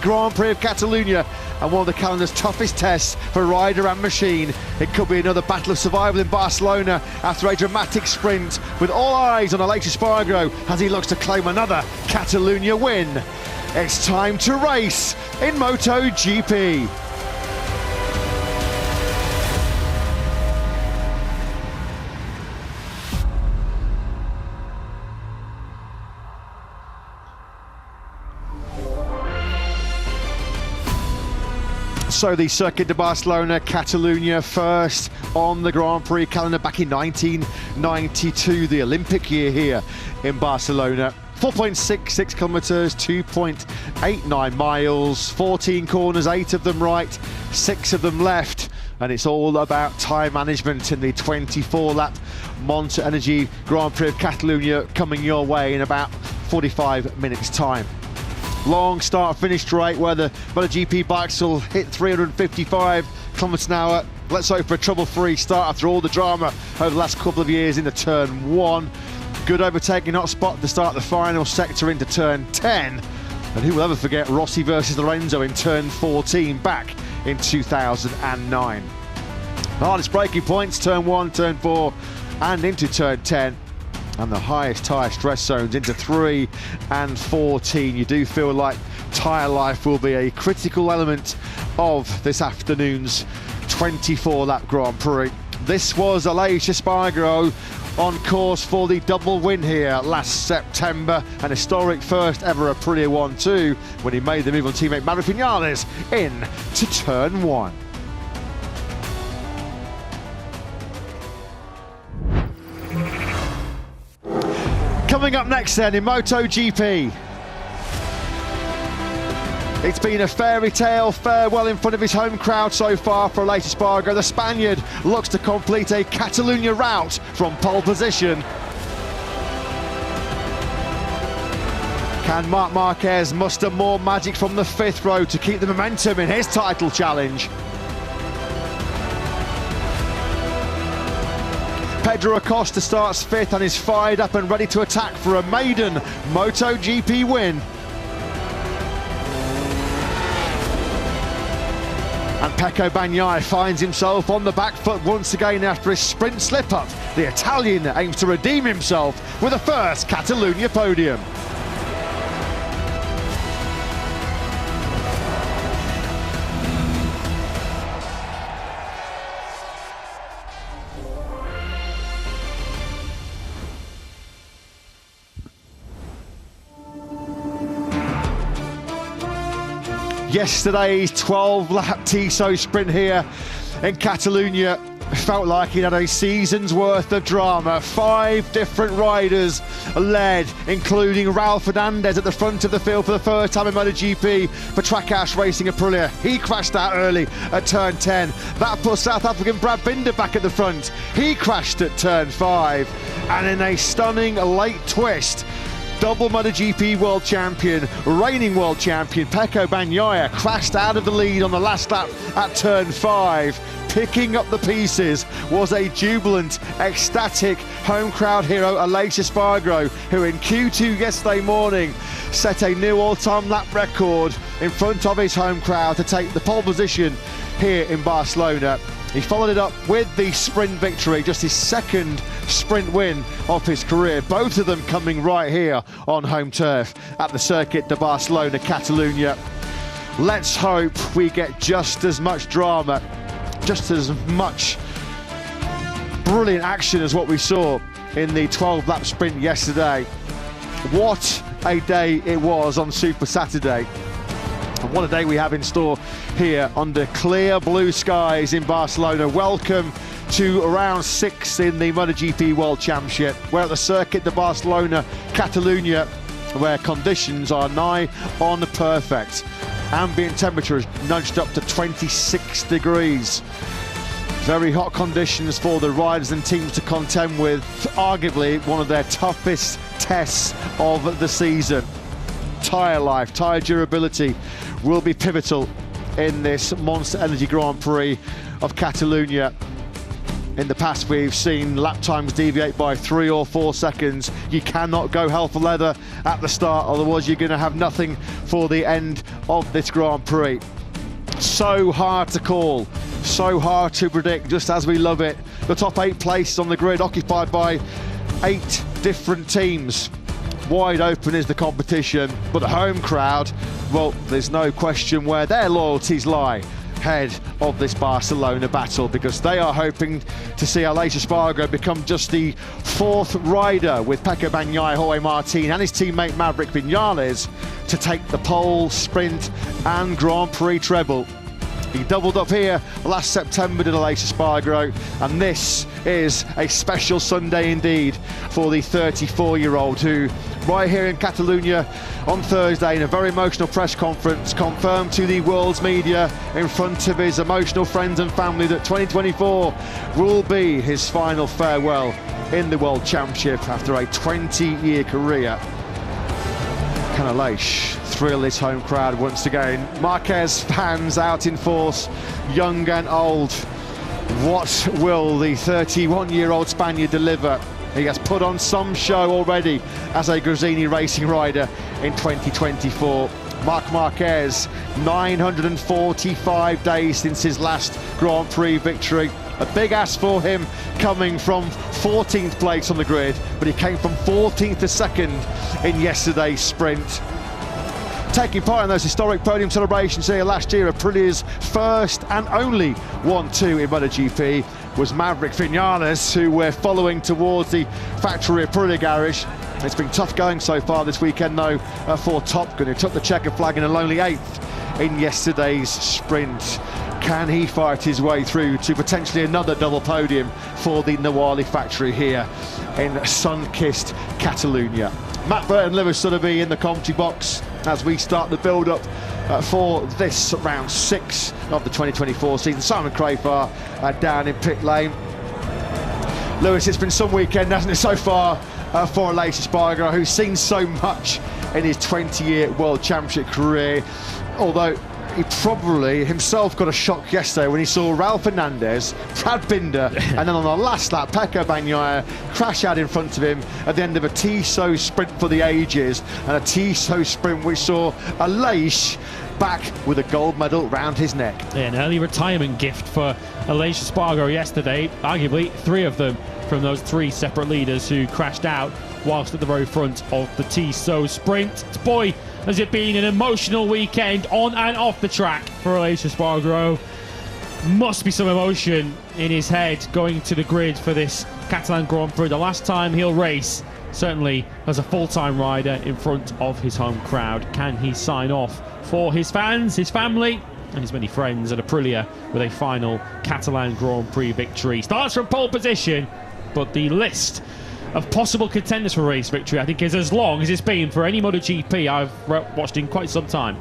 Grand Prix of Catalonia and one of the calendar's toughest tests for rider and machine. It could be another battle of survival in Barcelona after a dramatic sprint, with all eyes on Aleix Espargaro as he looks to claim another Catalonia win. It's time to race in MotoGP. So the Circuit de Barcelona, Catalonia, first on the Grand Prix calendar back in 1992, the Olympic year here in Barcelona. 4.66 kilometres, 2.89 miles, 14 corners, 8 of them right, 6 of them left. And it's all about time management in the 24-lap Monster Energy Grand Prix of Catalonia coming your way in about 45 minutes' time. Long start-finish straight where the MotoGP bikes will hit 355 kilometres an hour. Let's hope for a trouble-free start after all the drama over the last couple of years into turn 1. Good overtaking hotspot to start the final sector into turn 10. And who will ever forget Rossi versus Lorenzo in turn 14 back in 2009. The hardest braking points, turn 1, turn 4 and into turn 10. And the highest tyre stress zones into 3 and 14. You do feel like tyre life will be a critical element of this afternoon's 24-lap Grand Prix. This was Aleix Espargaro on course for the double win here last September, an historic first ever Aprilia 1-2 when he made the move on teammate Maverick Vinales in to turn 1. Coming up next then in MotoGP, it's been a fairy tale farewell in front of his home crowd so far for Aleix Espargaro. The Spaniard looks to complete a Catalonia route from pole position. Can Marc Marquez muster more magic from the 5th row to keep the momentum in his title challenge? Pedro Acosta starts 5th and is fired up and ready to attack for a maiden MotoGP win. And Pecco Bagnaia finds himself on the back foot once again after his sprint slip-up. The Italian aims to redeem himself with a first Catalonia podium. Yesterday's 12-lap Tissot sprint here in Catalonia felt like it had a season's worth of drama. 5 different riders led, including Raul Fernandez at the front of the field for the first time in MotoGP for Trackhouse Racing Aprilia. He crashed out early at turn 10. That put South African Brad Binder back at the front. He crashed at turn 5. And in a stunning late twist, double MotoGP world champion, reigning world champion Pecco Bagnaia crashed out of the lead on the last lap at turn 5. Picking up the pieces was a jubilant, ecstatic home crowd hero Aleix Espargaro, who in Q2 yesterday morning set a new all-time lap record in front of his home crowd to take the pole position here in Barcelona. He followed it up with the sprint victory, just his 2nd sprint win of his career. Both of them coming right here on home turf at the Circuit de Barcelona, Catalonia. Let's hope we get just as much drama, just as much brilliant action as what we saw in the 12-lap sprint yesterday. What a day it was on Super Saturday. And what a day we have in store here under clear blue skies in Barcelona. Welcome to round 6 in the MotoGP World Championship. We're at the Circuit de Barcelona, Catalonia, where conditions are nigh on perfect. Ambient temperature has nudged up to 26 degrees. Very hot conditions for the riders and teams to contend with, arguably one of their toughest tests of the season. Tyre life, tyre durability will be pivotal in this Monster Energy Grand Prix of Catalonia. In the past, we've seen lap times deviate by 3 or 4 seconds. You cannot go hell for leather at the start, otherwise you're going to have nothing for the end of this Grand Prix. So hard to call, so hard to predict, just as we love it. The top 8 places on the grid occupied by 8 different teams. Wide open is the competition, but the home crowd, well, there's no question where their loyalties lie ahead of this Barcelona battle, because they are hoping to see Aleix Espargaro become just the 4th rider, with Pecco Bagnaia, Jorge Martin and his teammate Maverick Viñales to take the pole, sprint and Grand Prix treble. He doubled up here last September to Aleix Espargaro, and this is a special Sunday indeed for the 34-year-old who, right here in Catalonia on Thursday, in a very emotional press conference, confirmed to the world's media in front of his emotional friends and family that 2024 will be his final farewell in the World Championship after a 20-year career. Can Aleix thrill his home crowd once again? Marquez fans out in force, young and old. What will the 31-year-old Spaniard deliver? He has put on some show already as a Gresini racing rider in 2024. Marc Marquez, 945 days since his last Grand Prix victory. A big ask for him, coming from 14th place on the grid, but he came from 14th to 2nd in yesterday's sprint. Taking part in those historic podium celebrations here last year, Aprilia's first and only 1-2 in MotoGP was Maverick Viñales, who we're following towards the factory Aprilia garage. It's been tough going so far this weekend though for Top Gun, who took the checker flag in a lonely 8th in yesterday's sprint. Can he fight his way through to potentially another double podium for the Nawali factory here in sun-kissed Catalonia? Matt Burton, Lewis Sotheby in the commentary box as we start the build-up for this round 6 of the 2024 season. Simon Crafar down in pit lane. Lewis, it's been some weekend, hasn't it, so far for Aleix Espargaro, who's seen so much in his 20-year World Championship career, although he probably himself got a shock yesterday when he saw Raul Fernandez, Brad Binder, and then on the last lap, Pecco Bagnaia crash out in front of him at the end of a Tissot sprint for the ages, and a Tissot sprint which saw Aleix back with a gold medal round his neck. Yeah, an early retirement gift for Aleix Espargaro yesterday, arguably 3 of them from those 3 separate leaders who crashed out whilst at the very front of the Tissot sprint. Boy, has it been an emotional weekend on and off the track for Aleix Espargaro. Must be some emotion in his head going to the grid for this Catalan Grand Prix. The last time he'll race, certainly as a full-time rider in front of his home crowd. Can he sign off for his fans, his family, and his many friends at Aprilia with a final Catalan Grand Prix victory? Starts from pole position, but the list of possible contenders for race victory, I think, is as long as it's been for any MotoGP I've watched in quite some time.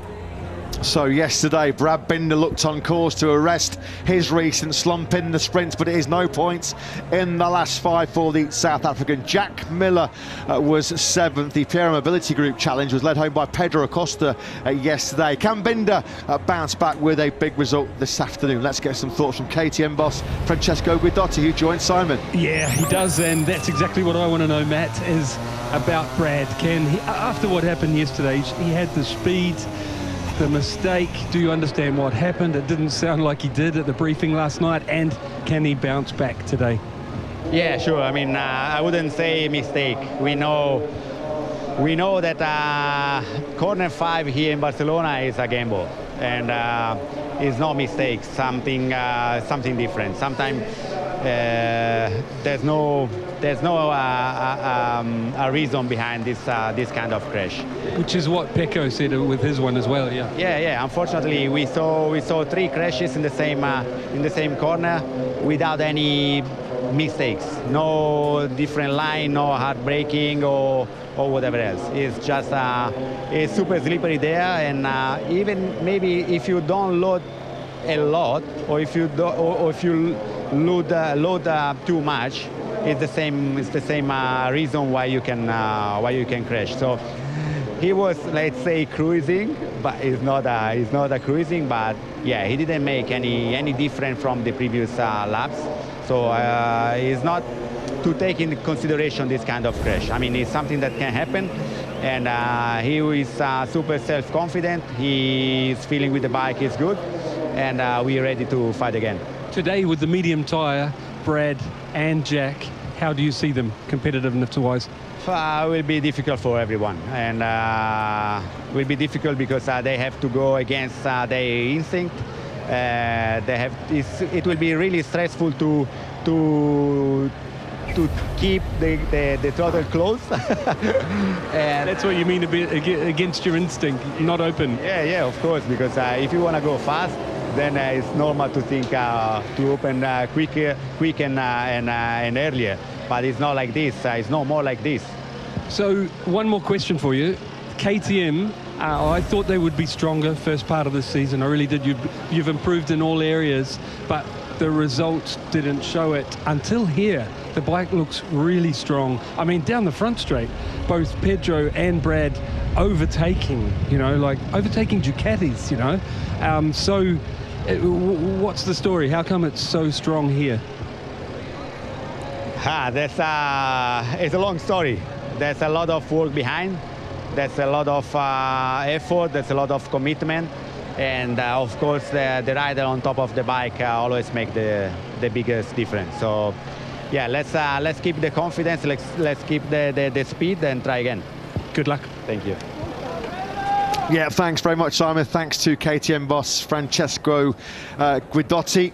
So yesterday, Brad Binder looked on course to arrest his recent slump in the sprints, but it is no points in the last 5 for the South African. Jack Miller was 7th. The Pierre Mobility Group Challenge was led home by Pedro Acosta yesterday. Can Binder bounce back with a big result this afternoon? Let's get some thoughts from KTM boss Francesco Guidotti, who joined Simon. Yeah, he does, and that's exactly what I want to know, Matt, is about Brad. Can he, after what happened yesterday, he had the speed, the mistake. Do you understand what happened? It didn't sound like he did at the briefing last night. And can he bounce back today? Yeah, sure. I mean, I wouldn't say mistake. We know that corner 5 here in Barcelona is a gamble, and it's no mistake. Something different. Sometimes there's no a reason behind this kind of crash. Which is what Pecco said with his one as well. Yeah. Yeah. Unfortunately, we saw 3 crashes in the same corner without any mistakes. No different line, no hard braking or whatever else. It's just it's super slippery there, and even maybe if you don't load a lot, or if you load too much, it's the same reason why you can crash. So he was, let's say, cruising, but it's not a cruising. But yeah, he didn't make any different from the previous laps. So it's not to take into consideration this kind of crash. I mean, it's something that can happen, and he is super self-confident. He is feeling with the bike is good, and we're ready to fight again. Today with the medium tyre, Brad and Jack, how do you see them competitiveness-wise? Will be difficult for everyone, and will be difficult because they have to go against their instinct. It will be really stressful to keep the throttle close. And that's what you mean a bit against your instinct, not open. Yeah, of course, because if you want to go fast, then it's normal to think to open quick and earlier. But it's not like this. It's no more like this. So one more question for you. KTM, I thought they would be stronger first part of the season. I really did. You've improved in all areas, but the results didn't show it until here. The bike looks really strong. I mean, down the front straight, both Pedro and Brad overtaking, like overtaking Ducatis, So what's the story? How come it's so strong here? It's a long story. There's a lot of work behind. There's a lot of effort. There's a lot of commitment. And of course, the rider on top of the bike always make the biggest difference. So, yeah, let's keep the confidence. Let's keep the speed and try again. Good luck. Thank you. Yeah, thanks very much, Simon. Thanks to KTM boss Francesco Guidotti.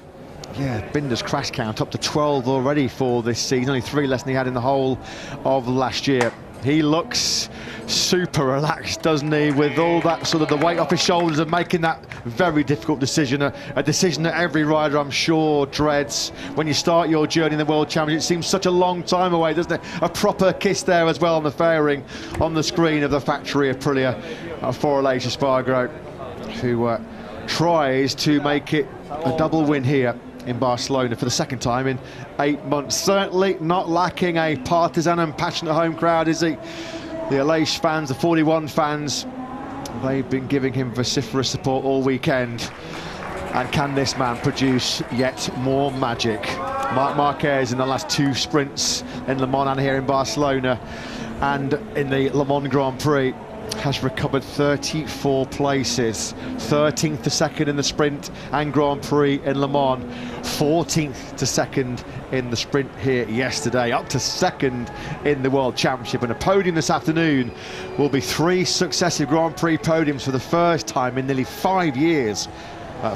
Yeah, Binder's crash count up to 12 already for this season, only 3 less than he had in the whole of last year. He looks super relaxed, doesn't he, with all that sort of the weight off his shoulders and making that very difficult decision, a decision that every rider, I'm sure, dreads when you start your journey in the World Championship. It seems such a long time away, doesn't it? A proper kiss there as well on the fairing on the screen of the factory Aprilia for Aleix Espargaro, who tries to make it a double win here in Barcelona for the second time in 8 months. Certainly not lacking a partisan and passionate home crowd, is he? The Aleix fans, the 41 fans, they've been giving him vociferous support all weekend. And can this man produce yet more magic? Marc Marquez in the last 2 sprints in Le Mans and here in Barcelona and in the Le Mans Grand Prix has recovered 34 places, 13th to 2nd in the sprint and Grand Prix in Le Mans, 14th to 2nd in the sprint here yesterday, up to 2nd in the World Championship. And a podium this afternoon will be 3 successive Grand Prix podiums for the first time in nearly 5 years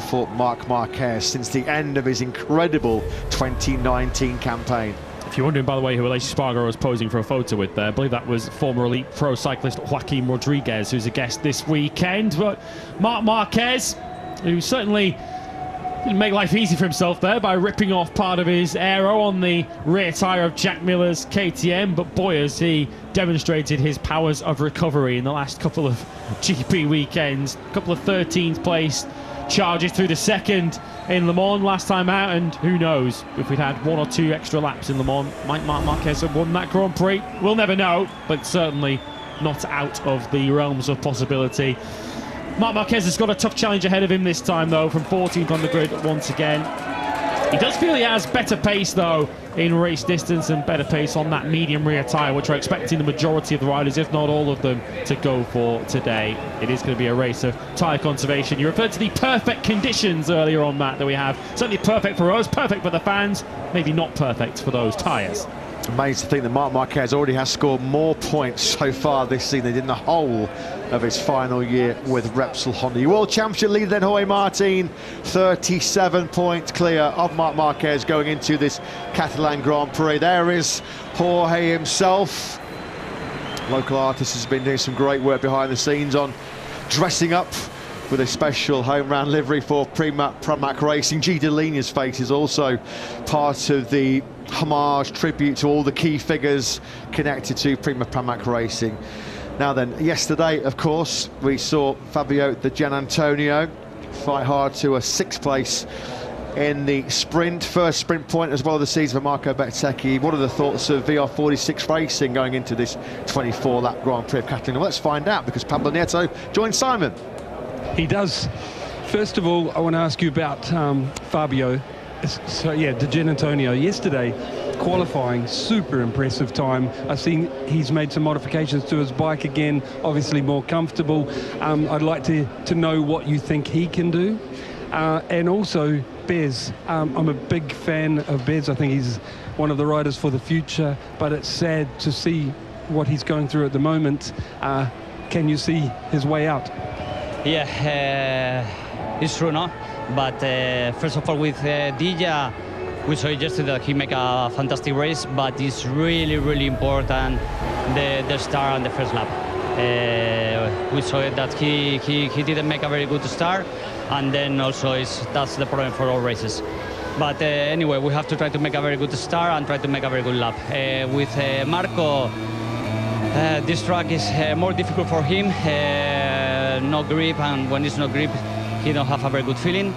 for Marc Marquez since the end of his incredible 2019 campaign. If you're wondering, by the way, who Aleix Espargaro was posing for a photo with there, I believe that was former elite pro cyclist Joaquim Rodriguez, who's a guest this weekend. But Marc Marquez, who certainly didn't make life easy for himself there by ripping off part of his aero on the rear tyre of Jack Miller's KTM, but boy, has he demonstrated his powers of recovery in the last couple of GP weekends. A couple of 13th place charges through the second in Le Mans last time out, and who knows, if we'd had 1 or 2 extra laps in Le Mans, might Marc Marquez have won that Grand Prix? We'll never know, but certainly not out of the realms of possibility. Marc Marquez has got a tough challenge ahead of him this time, though, from 14th on the grid once again. He does feel he has better pace, though, in race distance and better pace on that medium rear tyre, which we're expecting the majority of the riders, if not all of them, to go for today. It is going to be a race of tyre conservation. You referred to the perfect conditions earlier on, Matt, that we have. Certainly perfect for us, perfect for the fans, maybe not perfect for those tyres. Amazing to think that Marc Marquez already has scored more points so far this season than in the whole of his final year with Repsol Honda. Your World Championship leader then, Jorge Martin, 37 points clear of Marc Marquez going into this Catalan Grand Prix. There is Jorge himself. Local artist has been doing some great work behind the scenes on dressing up with a special home round livery for Pramac Racing. G. Delinia's face is also part of the homage tribute to all the key figures connected to Pramac Racing. Now then, yesterday, of course, we saw Fabio Di Gianantonio fight hard to a 6th place in the sprint, first sprint point as well of the season for Marco Bezzecchi. What are the thoughts of VR46 Racing going into this 24-lap Grand Prix of Catalunya? Well, let's find out, because Pablo Nieto joins Simon. He does. First of all, I want to ask you about Fabio. So yeah, De Gianantonio yesterday qualifying, super impressive time. I've seen he's made some modifications to his bike again, obviously more comfortable. I'd like to know what you think he can do. And also Bez, I'm a big fan of Bez. I think he's one of the riders for the future, but it's sad to see what he's going through at the moment. Can you see his way out? Yeah, it's true, no? But first of all, with Dija, we saw yesterday that he made a fantastic race, but it's really, really important the start on the first lap. We saw it that he didn't make a very good start, and then also that's the problem for all races. But anyway, we have to try to make a very good start and try to make a very good lap. With Marco, this track is more difficult for him. No grip, and when it's no grip, he don't have a very good feeling.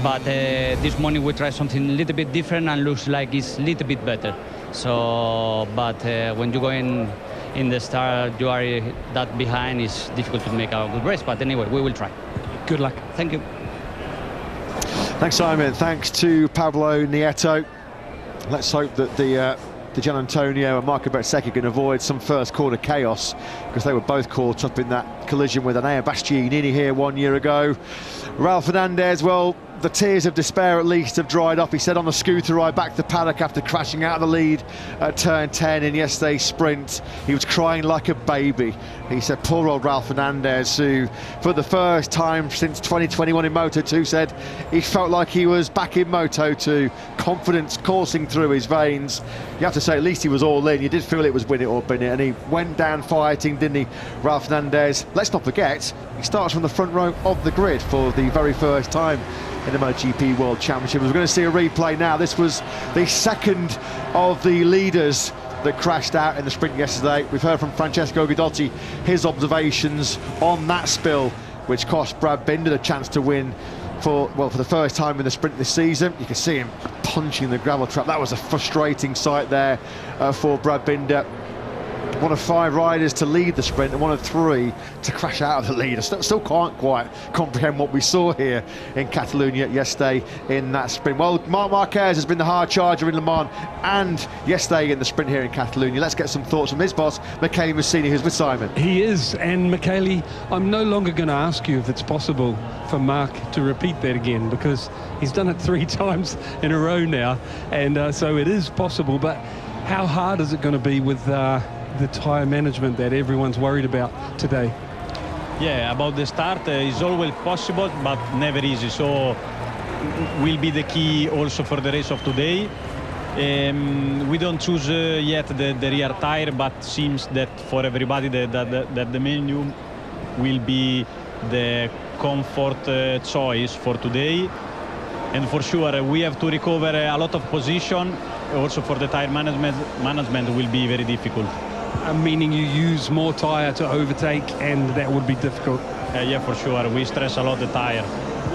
But this morning we try something a little bit different and looks like it's a little bit better. So, but when you go in the start, you are that behind, it's difficult to make a good race. But anyway, we will try. Good luck. Thank you. Thanks, Simon. Thanks to Pablo Nieto. Let's hope that the De Gianantonio and Marco Bezzecchi can avoid some first corner chaos, because they were both caught up in that collision with Enea Bastianini here 1 year ago. Ralph Fernandez, well, the tears of despair at least have dried up. He said on the scooter ride back to the paddock after crashing out of the lead at turn 10 in yesterday's sprint, he was crying like a baby. He said poor old Ralph Fernandez, who for the first time since 2021 in Moto2 said he felt like he was back in Moto2, confidence coursing through his veins. You have to say at least he was all in. You did feel it was win it or bin it, and he went down fighting, didn't he, Ralph Fernandez? Let's not forget, he starts from the front row of the grid for the very first time in the MotoGP World Championship. We're going to see a replay now. This was the second of the leaders that crashed out in the sprint yesterday. We've heard from Francesco Guidotti his observations on that spill, which cost Brad Binder the chance to win for the first time in the sprint this season. You can see him punching the gravel trap. That was a frustrating sight there for Brad Binder. One of 5 riders to lead the sprint and one of 3 to crash out of the lead. I still can't quite comprehend what we saw here in Catalonia yesterday in that sprint. Well, Marc Marquez has been the hard charger in Le Mans and yesterday in the sprint here in Catalonia. Let's get some thoughts from his boss, Michele Mussini, who's with Simon. He is, and Michele, I'm no longer going to ask you if it's possible for Marc to repeat that again, because he's done it 3 times in a row now, and so it is possible. But how hard is it going to be with the tyre management that everyone's worried about today? Yeah, about the start, it's always possible, but never easy. So will be the key also for the race of today. We don't choose yet the rear tire, but seems that for everybody that the medium will be the comfort choice for today. And for sure, we have to recover a lot of position. Also for the tire management will be very difficult. Meaning you use more tyre to overtake, and that would be difficult. Yeah, for sure. We stress a lot the tyre.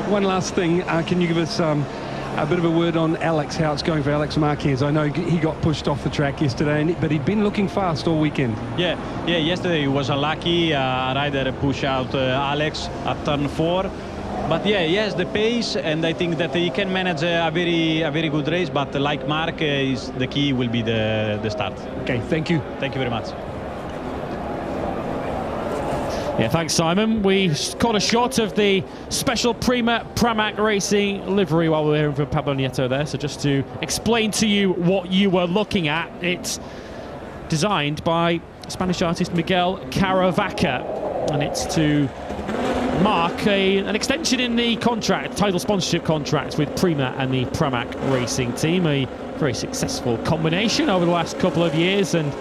One last thing, can you give us a bit of a word on Alex, how it's going for Alex Marquez? I know he got pushed off the track yesterday, but he'd been looking fast all weekend. Yeah. Yesterday he was unlucky. A rider pushed out Alex at turn 4. But yeah, he has the pace, and I think that he can manage a very good race. But like Marc, the key will be the start. Okay, thank you. Thank you very much. Yeah, thanks, Simon. We caught a shot of the special Prima Pramac Racing livery while we were hearing from Pablo Nieto there. So just to explain to you what you were looking at, it's designed by Spanish artist Miguel Caravaca, and it's to mark an extension in the contract, title sponsorship contract with Prima and the Pramac Racing team. A very successful combination over the last couple of years, and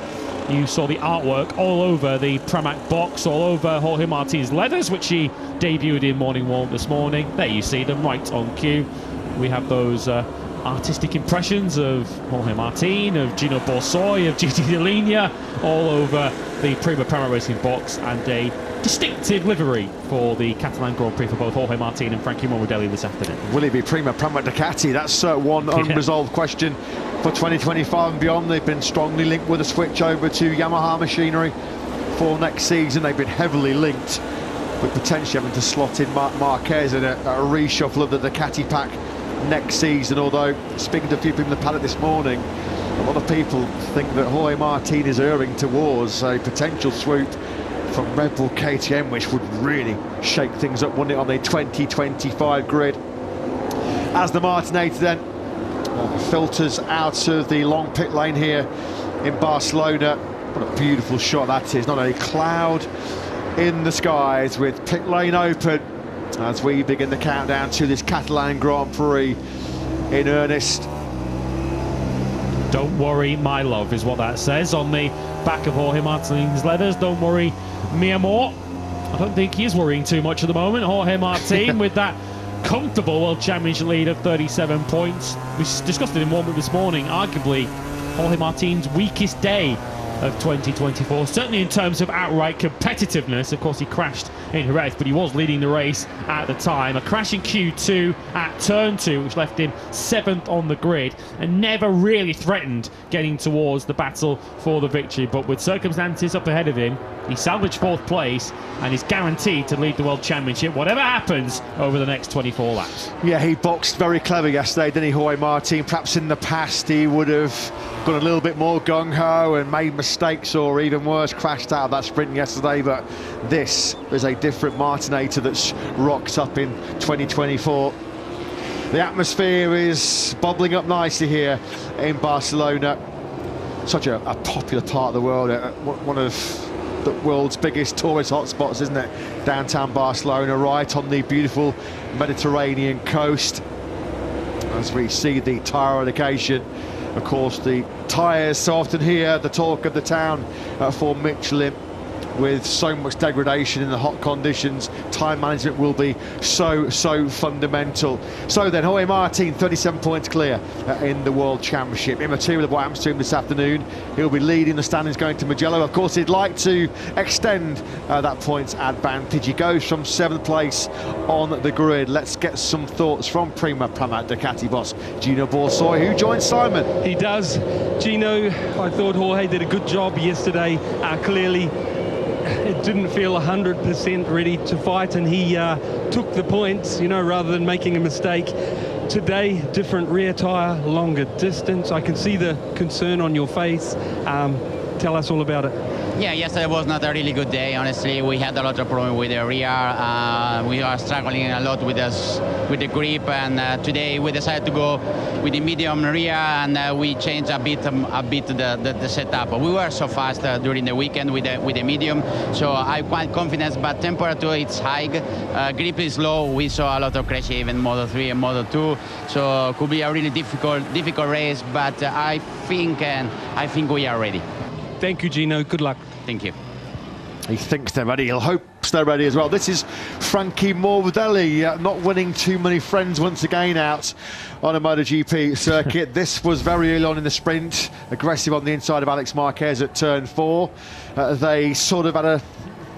you saw the artwork all over the Pramac box, all over Jorge Martin's leathers, which he debuted in Morning Warm this morning. There you see them right on cue. We have those artistic impressions of Jorge Martin, of Gino Borsoi, of Gigi Dell'Igna, all over the Prima Pramac Racing box, and a distinctive livery for the Catalan Grand Prix for both Jorge Martin and Frankie Morbidelli this afternoon. Will it be Prima Pramac Ducati? That's one unresolved question for 2025 and beyond. They've been strongly linked with a switch over to Yamaha machinery for next season. They've been heavily linked with potentially having to slot in Marc Marquez in a reshuffle of the Ducati pack next season. Although, speaking to a few people in the paddock this morning, a lot of people think that Jorge Martin is erring towards a potential swoop from Red Bull KTM, which would really shake things up, wouldn't it, on the 2025 grid. As the Martinator then filters out of the long pit lane here in Barcelona. What a beautiful shot that is. Not a cloud in the skies, with pit lane open as we begin the countdown to this Catalan Grand Prix in earnest. Don't worry, my love, is what that says on the back of Jorge Martin's leathers. Don't worry, mi amor. I don't think he is worrying too much at the moment, Jorge Martin, with that comfortable World Championship lead of 37 points. We discussed it in warm-up this morning. Arguably, Jorge Martin's weakest day of 2024, certainly in terms of outright competitiveness. Of course, he crashed in Jerez, but he was leading the race at the time. A crash in Q2 at turn 2, which left him 7th on the grid, and never really threatened getting towards the battle for the victory. But with circumstances up ahead of him, he salvaged 4th place and is guaranteed to lead the World Championship, whatever happens over the next 24 laps. Yeah, he boxed very clever yesterday, didn't he, Jorge Martin? Perhaps in the past he would have gone a little bit more gung-ho and made mistakes, or even worse, crashed out of that sprint yesterday. But this is a different Martinator that's rocked up in 2024. The atmosphere is bubbling up nicely here in Barcelona. Such a popular part of the world, one of the world's biggest tourist hotspots, isn't it? Downtown Barcelona, right on the beautiful Mediterranean coast. As we see the tyre allocation, of course, the tyres so often here, the talk of the town for Michelin. With so much degradation in the hot conditions, time management will be so fundamental. So then, Jorge Martin, 37 points clear in the World Championship. Immaterial of what happens to him this afternoon. He'll be leading the standings going to Mugello. Of course, he'd like to extend that points advantage. He goes from 7th place on the grid. Let's get some thoughts from Prima Pramac Ducati boss Gino Borsoi, who joins Simon. He does. Gino, I thought Jorge did a good job yesterday. Clearly, it didn't feel 100% ready to fight, and he took the points, rather than making a mistake. Today, different rear tyre, longer distance. I can see the concern on your face. Tell us all about it. Yeah, yesterday was not a really good day, honestly. We had a lot of problems with the rear. We are struggling a lot with the grip, and today we decided to go with the medium rear, and we changed a bit the setup. We were so fast during the weekend with the medium, so I'm quite confident, but temperature is high, grip is low. We saw a lot of crashes, even Moto 3 and Moto 2, so it could be a really difficult race, but I think we are ready. Thank you, Gino. Good luck. Thank you. He thinks they're ready. He'll hope they're ready as well. This is Frankie Morbidelli, not winning too many friends once again out on a MotoGP circuit. This was very early on in the sprint, aggressive on the inside of Alex Marquez at turn 4. They sort of had a,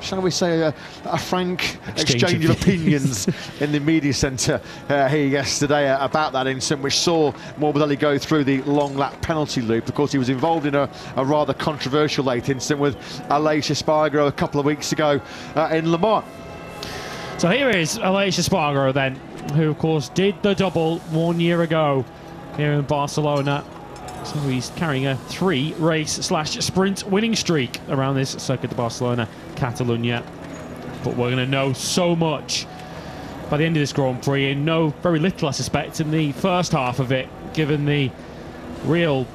shall we say, a frank exchange of opinions in the media centre here yesterday about that incident, which saw Morbidelli go through the long lap penalty loop. Of course, he was involved in a rather controversial late incident with Aleix Espargaro a couple of weeks ago in Le Mans. So here is Aleix Espargaro then, who of course did the double 1 year ago here in Barcelona. So he's carrying a 3-race/sprint winning streak around this Circuit de Barcelona, Catalunya. But we're going to know so much by the end of this Grand Prix, and know very little, I suspect, in the first half of it, given the real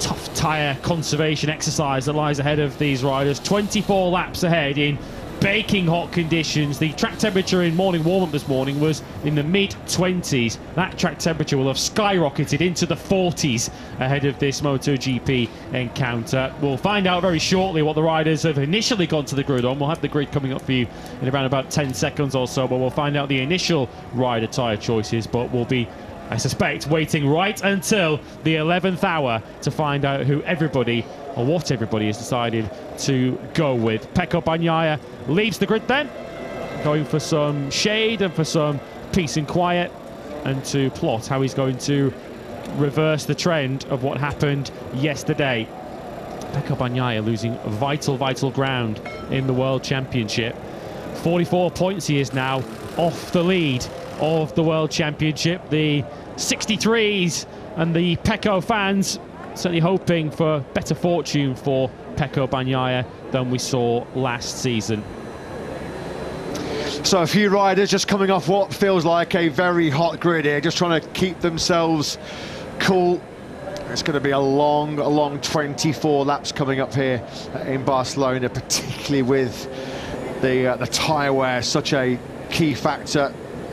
tough tyre conservation exercise that lies ahead of these riders. 24 laps ahead in baking hot conditions. The track temperature in morning warm-up this morning was in the mid-20s. That track temperature will have skyrocketed into the 40s ahead of this MotoGP encounter. We'll find out very shortly what the riders have initially gone to the grid on. We'll have the grid coming up for you in around about 10 seconds or so, but we'll find out the initial rider tyre choices. But we'll be, I suspect, waiting right until the 11th hour to find out who everybody, or what everybody has decided to go with. Pecco Bagnaia leaves the grid then, going for some shade and for some peace and quiet, and to plot how he's going to reverse the trend of what happened yesterday. Pecco Bagnaia losing vital ground in the World Championship. 44 points he is now off the lead of the World Championship. The 63s and the Pecco fans certainly hoping for better fortune for Pecco Bagnaia than we saw last season. So a few riders just coming off what feels like a very hot grid here, just trying to keep themselves cool. It's going to be a long 24 laps coming up here in Barcelona, particularly with the tyre wear, such a key factor.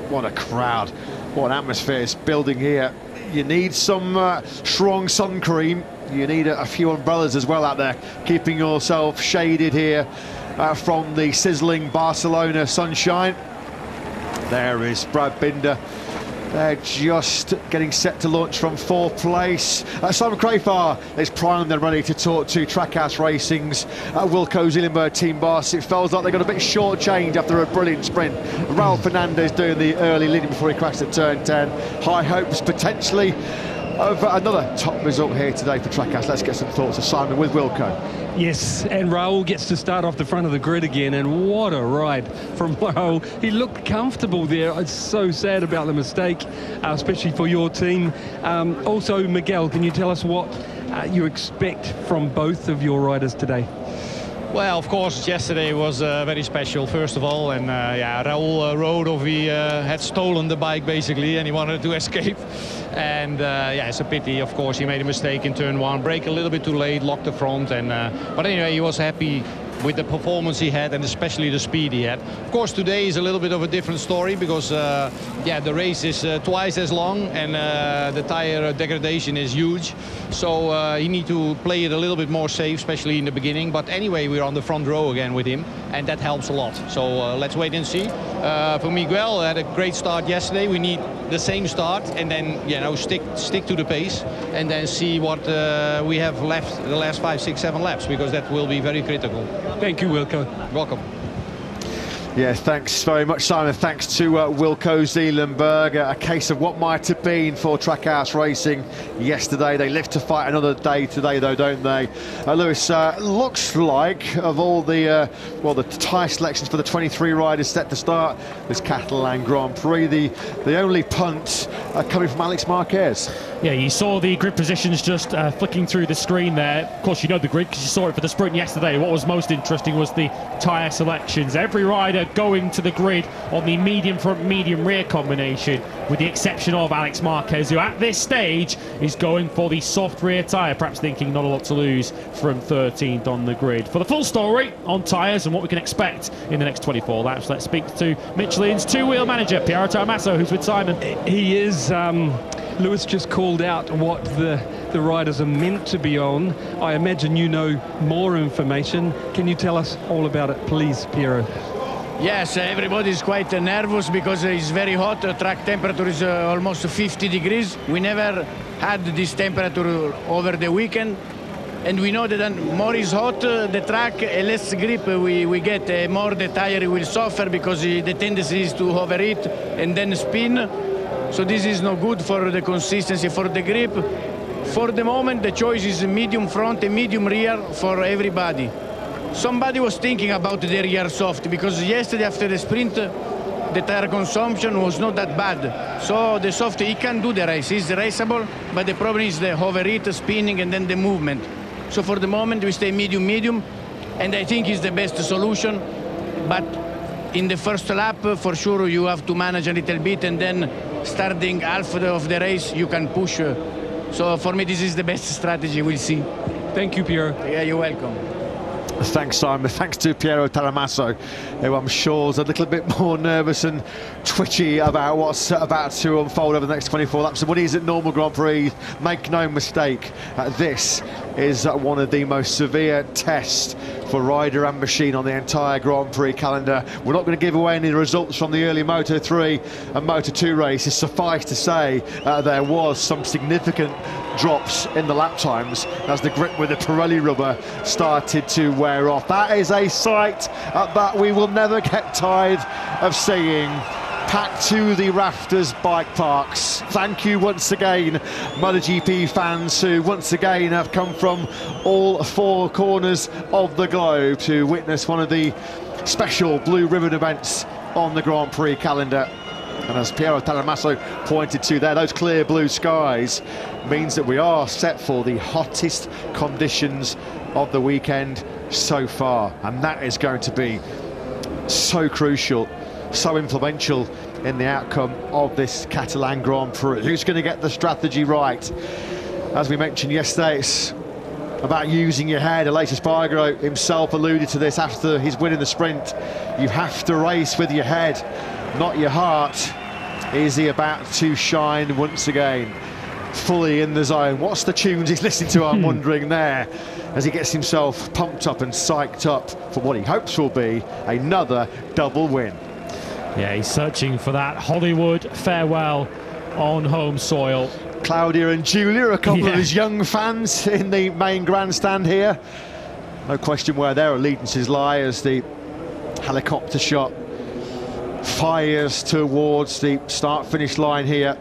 What a crowd, what an atmosphere is building here. You need some strong sun cream. You need a few umbrellas as well out there, keeping yourself shaded here from the sizzling Barcelona sunshine. There is Brad Binder. They're just getting set to launch from 4th place. Simon Crafar is primed and ready to talk to Trackhouse Racing's Wilco Zeelenberg team boss. It feels like they got a bit short-changed after a brilliant sprint. Raul Fernandez doing the early leading before he crashed at turn 10. High hopes potentially of another top result here today for Trackhouse. Let's get some thoughts of Simon with Wilco. Yes, and Raul gets to start off the front of the grid again, and what a ride from Raul. He looked comfortable there. It's so sad about the mistake, especially for your team. Also, Miguel, can you tell us what you expect from both of your riders today? Well, of course, yesterday was very special, first of all, and yeah, Raul rode off. He had stolen the bike basically, and he wanted to escape. And yeah, it's a pity. Of course, he made a mistake in turn 1, brake a little bit too late, locked the front, and but anyway, he was happy with the performance he had and especially the speed he had. Of course, today is a little bit of a different story because yeah, the race is twice as long and the tire degradation is huge. So you need to play it a little bit more safe, especially in the beginning. But anyway, we're on the front row again with him, and that helps a lot. So let's wait and see. For Miguel, had a great start yesterday. We need the same start and then, you know, stick to the pace and then see what we have left the last 5, 6, 7 laps, because that will be very critical. Thank you, Wilco. Welcome. Yeah, thanks very much, Simon. Thanks to Wilco Zeelenberg. A case of what might have been for Trackhouse Racing yesterday. They live to fight another day today, though, don't they? Lewis, looks like of all the well, the tyre selections for the 23 riders set to start this Catalan Grand Prix, the only punt coming from Alex Marquez. Yeah, you saw the grid positions just flicking through the screen there. Of course, you know the grid because you saw it for the sprint yesterday. What was most interesting was the tyre selections. Every rider going to the grid on the medium front, medium rear combination, with the exception of Alex Marquez, who at this stage is going for the soft rear tyre, perhaps thinking not a lot to lose from 13th on the grid. For the full story on tyres and what we can expect in the next 24 laps, let's speak to Michelin's two-wheel manager, Piero Taramasso, who's with Simon. He is. Lewis just called out what the riders are meant to be on. I imagine you know more information. Can you tell us all about it, please, Piero? Yes, everybody is quite nervous because it's very hot. The track temperature is almost 50 degrees. We never had this temperature over the weekend. And we know that more is hot, the track, less grip we get, more the tire will suffer because the tendency is to overheat and then spin. So this is no good for the consistency, for the grip. For the moment, the choice is medium front and medium rear for everybody. Somebody was thinking about the rear soft because yesterday after the sprint, the tire consumption was not that bad. So the soft, he can do the race, it's raceable, but the problem is the overheat, spinning, and then the movement. So for the moment, we stay medium, and I think it's the best solution. But in the first lap, for sure, you have to manage a little bit, and then starting half of the race, you can push. So for me, this is the best strategy. We'll see. Thank you, Piero. Yeah, you're welcome. Thanks, Simon. Thanks to Piero Taramasso, who I'm sure is a little bit more nervous and twitchy about what's about to unfold over the next 24 laps. And when he's at normal Grand Prix, make no mistake, this is one of the most severe tests for rider and machine on the entire Grand Prix calendar. We're not going to give away any results from the early Moto3 and Moto2 races. Suffice to say, there was some significant drops in the lap times as the grip with the Pirelli rubber started to wear off. That is a sight that we will never get tired of seeing. Packed to the rafters bike parks. Thank you once again, MotoGP fans, who once again have come from all four corners of the globe to witness one of the special blue ribbon events on the Grand Prix calendar. And as Piero Talamasso pointed to there, those clear blue skies means that we are set for the hottest conditions of the weekend so far. And that is going to be so crucial, so influential in the outcome of this Catalan Grand Prix. Who's going to get the strategy right? As we mentioned yesterday, it's about using your head. Aleix Espargaro himself alluded to this after his win in the sprint. You have to race with your head, not your heart. Is he about to shine once again? Fully in the zone. What's the tunes he's listening to, I'm wondering there, as he gets himself pumped up and psyched up for what he hopes will be another double win. Yeah, he's searching for that Hollywood farewell on home soil. Claudia and Julia, a couple of his young fans in the main grandstand here. No question where their allegiances lie as the helicopter shot fires towards the start-finish line here.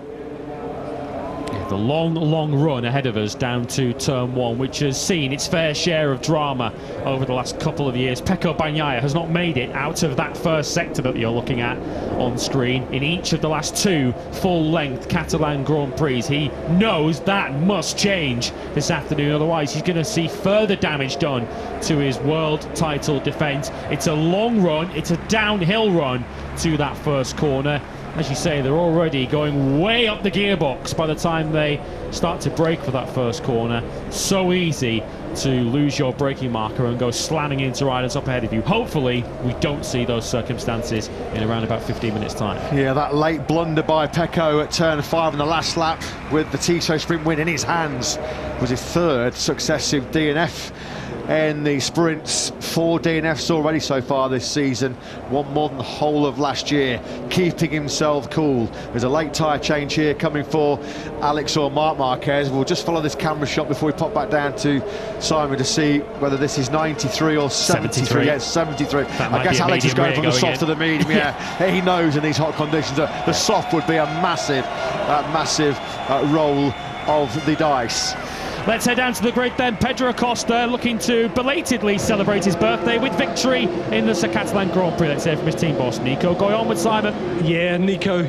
The long run ahead of us down to turn one, which has seen its fair share of drama over the last couple of years. Pecco Bagnaia has not made it out of that first sector that you're looking at on screen in each of the last two full-length Catalan Grand Prix. He knows that must change this afternoon, otherwise he's going to see further damage done to his world title defence. It's a long run, it's a downhill run to that first corner. As you say, they're already going way up the gearbox by the time they start to brake for that first corner. So easy to lose your braking marker and go slamming into riders up ahead of you. Hopefully, we don't see those circumstances in around about 15 minutes' time. Yeah, that late blunder by Pecco at turn 5 in the last lap with the Tissot sprint win in his hands was his third successive DNF in the sprints. 4 DNFs already so far this season, one more than the whole of last year, keeping himself cool. There's a late tyre change here coming for Alex or Marc Marquez. We'll just follow this camera shot before we pop back down to Simon to see whether this is 93 or 73. Yeah, 73. I guess Alex is going from the soft to the medium. Yeah, he knows in these hot conditions that the soft would be a massive roll of the dice. Let's head down to the grid then. Pedro Acosta looking to belatedly celebrate his birthday with victory in the Catalan Grand Prix. Let's hear from his team boss, Nico. Going on with Simon. Yeah, Nico,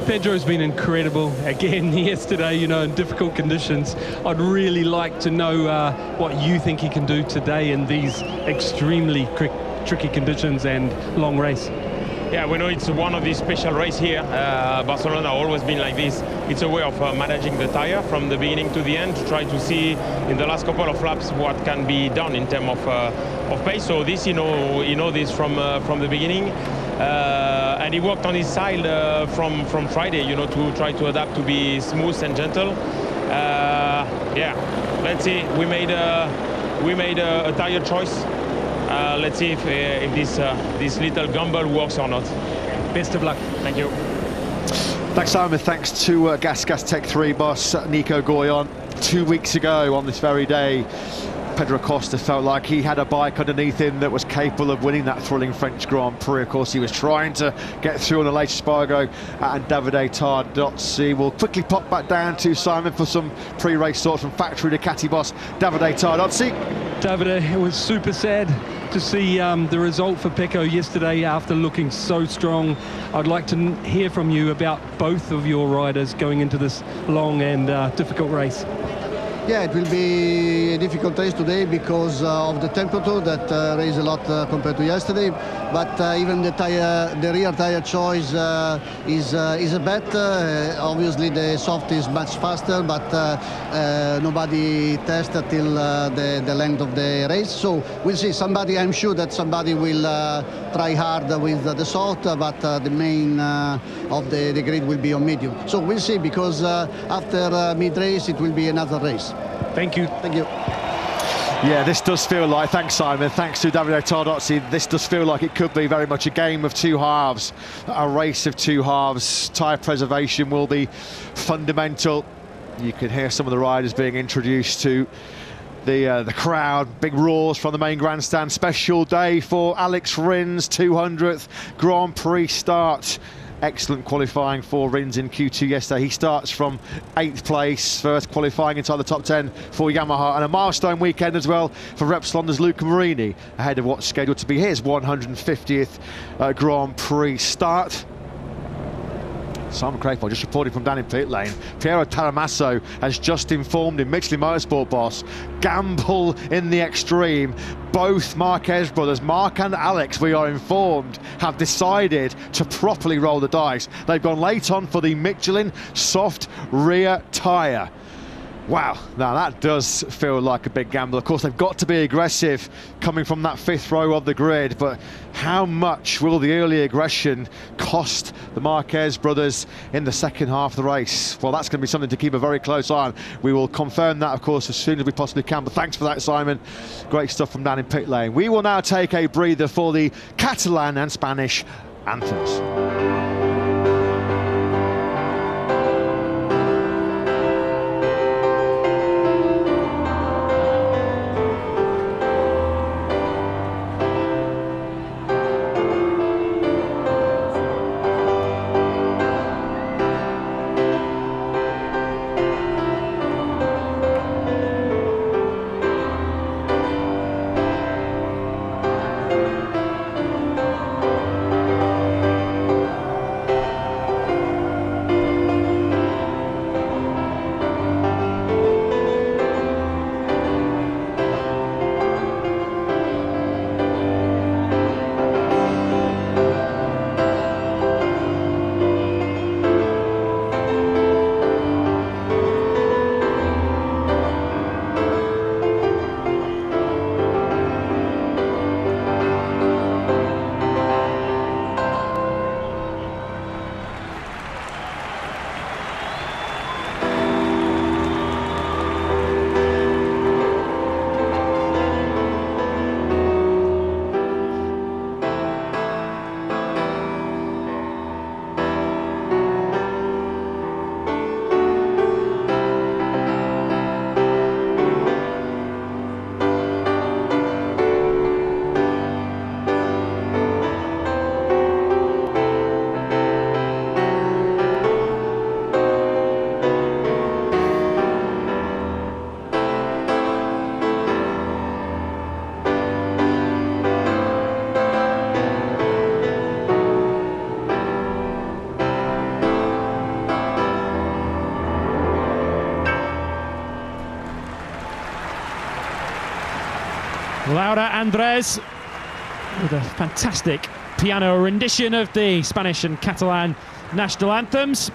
Pedro's been incredible again yesterday, you know, in difficult conditions. I'd really like to know what you think he can do today in these extremely tricky conditions and long race. Yeah, we know it's one of these special races here. Barcelona always been like this. It's a way of managing the tire from the beginning to the end to try to see in the last couple of laps what can be done in terms of pace. So this, you know this from the beginning. And he worked on his side from Friday, you know, to try to adapt to be smooth and gentle. Yeah, let's see. We made a tire choice. Let's see if this little gamble works or not. Best of luck. Thank you. Thanks, Simon. Thanks to Gas Tech 3 boss Nico Goyon. 2 weeks ago on this very day, Pedro Acosta felt like he had a bike underneath him that was capable of winning that thrilling French Grand Prix. Of course, he was trying to get through on the Aleix Espargaro and Davide Tardozzi. We'll quickly pop back down to Simon for some pre-race thoughts from factory Ducati boss Davide Tardozzi. Davide, it was super sad to see the result for Pecco yesterday after looking so strong. I'd like to hear from you about both of your riders going into this long and difficult race. Yeah, it will be a difficult race today because of the temperature that raised a lot compared to yesterday. But even the rear tire choice is a bet. Obviously, the soft is much faster, but nobody tested till the length of the race. So we'll see. I'm sure that somebody will try hard with the soft, but the main of the grid will be on medium. So we'll see, because after mid-race, it will be another race. Thank you. Thank you. Yeah, this does feel like, thanks Simon, thanks to Davide Tardozzi, this does feel like it could be very much a game of two halves, a race of two halves. Tyre preservation will be fundamental. You can hear some of the riders being introduced to the crowd, big roars from the main grandstand. Special day for Alex Rins, 200th Grand Prix start. Excellent qualifying for Rins in Q2 yesterday. He starts from 8th place, first qualifying inside the top 10 for Yamaha, and a milestone weekend as well for Repsolander's Luca Marini, ahead of what's scheduled to be his 150th Grand Prix start. Simon Crayford just reporting from down in pit lane. Piero Taramasso has just informed him, Michelin Motorsport boss, gamble in the extreme. Both Marquez brothers, Mark and Alex, we are informed, have decided to properly roll the dice. They've gone late on for the Michelin soft rear tyre. Wow, now that does feel like a big gamble. Of course, they've got to be aggressive coming from that 5th row of the grid, but how much will the early aggression cost the Marquez brothers in the second half of the race? Well, that's going to be something to keep a very close eye on. We will confirm that, of course, as soon as we possibly can, but thanks for that, Simon. Great stuff from down in pit lane. We will now take a breather for the Catalan and Spanish anthems. Laura Andres with a fantastic piano rendition of the Spanish and Catalan national anthems.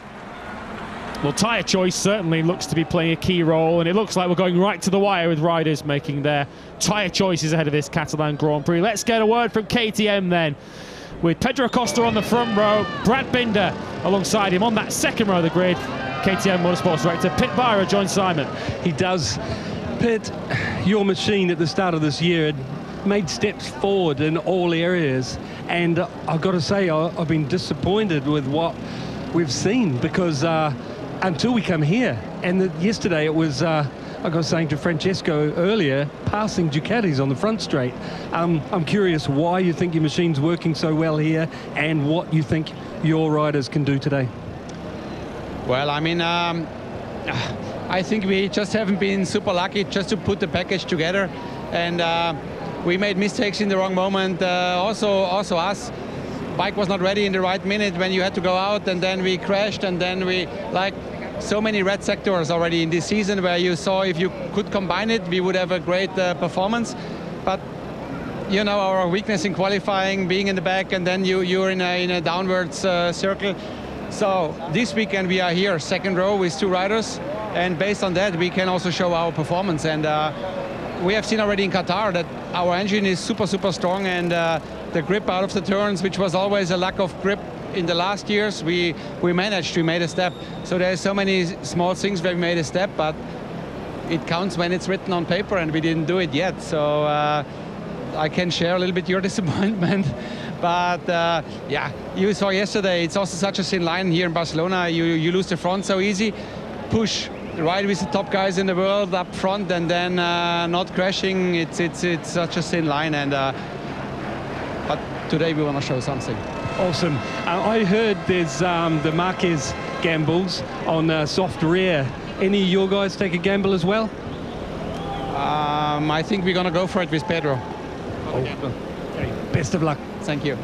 Well, tyre choice certainly looks to be playing a key role, and it looks like we're going right to the wire with riders making their tyre choices ahead of this Catalan Grand Prix. Let's get a word from KTM then, with Pedro Acosta on the front row, Brad Binder alongside him on that second row of the grid. KTM Motorsports Director Pit Byra joins Simon. He does. Pit, your machine at the start of this year had made steps forward in all areas, and I've got to say I've been disappointed with what we've seen, because until we come here, and yesterday it was like I was saying to Francesco earlier, passing Ducatis on the front straight. I'm curious why you think your machine's working so well here, and what you think your riders can do today. Well, I mean, I think we just haven't been super lucky just to put the package together, and we made mistakes in the wrong moment. Also us, bike was not ready in the right minute when you had to go out, and then we crashed, and then we, like so many red sectors already in this season, where you saw if you could combine it, we would have a great performance. But you know, our weakness in qualifying, being in the back, and then you're in a downwards circle. So this weekend we are here, second row with two riders, and based on that we can also show our performance. And we have seen already in Qatar that our engine is super strong, and the grip out of the turns, which was always a lack of grip in the last years, we managed, we made a step. So there's so many small things where we made a step, but it counts when it's written on paper, and we didn't do it yet. So I can share a little bit your disappointment. But yeah, you saw yesterday, it's also such a thin line here in Barcelona. You lose the front so easy. Push right with the top guys in the world up front, and then not crashing. It's such a thin line, and but today we want to show something. Awesome. I heard there's the Marquez gambles on soft rear. Any of your guys take a gamble as well? I think we're going to go for it with Pedro. Okay. Best of luck. Thank you.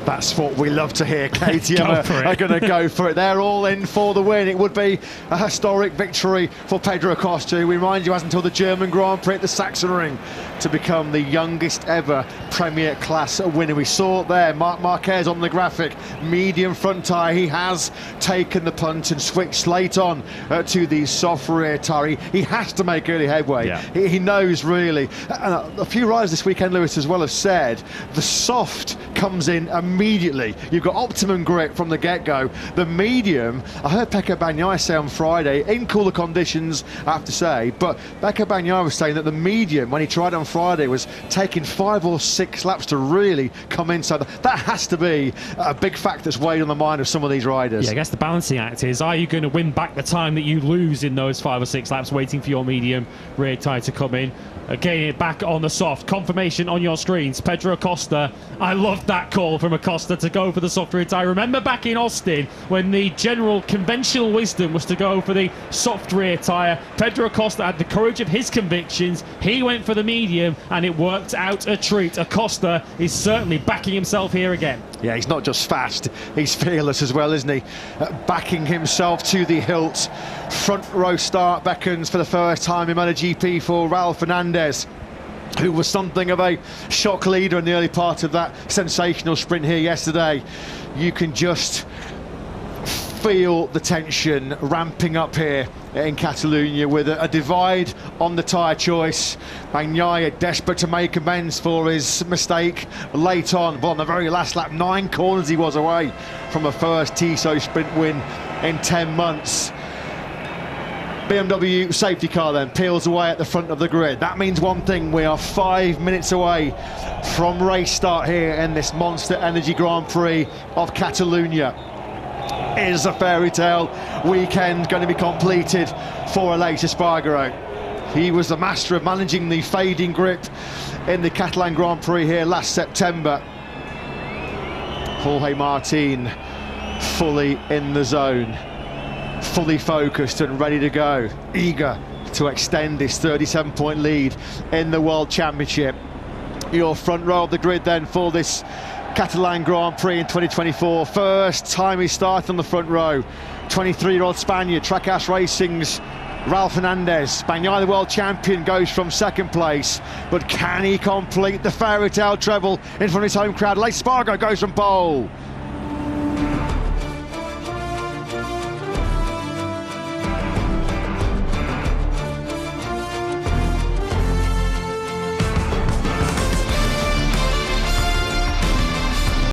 That's what we love to hear. KTM are going to go for it. They're all in for the win. It would be a historic victory for Pedro Acosta, who, we remind you, has until the German Grand Prix at the Sachsenring to become the youngest ever Premier Class winner. We saw it there, Marc Marquez on the graphic, medium front tyre. He has taken the punt and switched slate on to the soft rear tyre. He has to make early headway. Yeah. He knows, really. And a few riders this weekend, Lewis, as well, have said the soft comes in immediately. You've got optimum grip from the get-go. The medium, I heard Pecco Bagnaia say on Friday, in cooler conditions, I have to say, but Pecco Bagnaia was saying that the medium, when he tried it on Friday, was taking 5 or 6 laps to really come in. So that has to be a big fact that's weighed on the mind of some of these riders. Yeah, I guess the balancing act is, are you going to win back the time that you lose in those 5 or 6 laps waiting for your medium rear tyre to come in? Getting it back on the soft. Confirmation on your screens. Pedro Acosta. I loved that call from Acosta to go for the soft rear tyre. Remember back in Austin when the general conventional wisdom was to go for the soft rear tyre? Pedro Acosta had the courage of his convictions. He went for the medium and it worked out a treat. Acosta is certainly backing himself here again. Yeah, he's not just fast, he's fearless as well, isn't he? Backing himself to the hilt. Front row start beckons for the first time in MotoGP for Raul Fernandez, who was something of a shock leader in the early part of that sensational sprint here yesterday. You can just feel the tension ramping up here in Catalonia with a divide on the tyre choice. Bagnaia desperate to make amends for his mistake late on, but on the very last lap, 9 corners he was away from a first Tissot sprint win in 10 months. BMW safety car then peels away at the front of the grid. That means one thing: we are 5 minutes away from race start here in this Monster Energy Grand Prix of Catalonia. Is a fairy tale weekend going to be completed for Aleix Espargaro? He was the master of managing the fading grip in the Catalan Grand Prix here last September. Jorge Martin fully in the zone, fully focused and ready to go, eager to extend his 37-point lead in the World Championship. Your front row of the grid then for this Catalan Grand Prix in 2024. First time he started on the front row. 23-year-old Spaniard, Trackhouse Racing's Raul Fernandez. Bagnaia, the world champion, goes from second place, but can he complete the fairy tale treble in front of his home crowd? Aleix Espargaro goes from pole.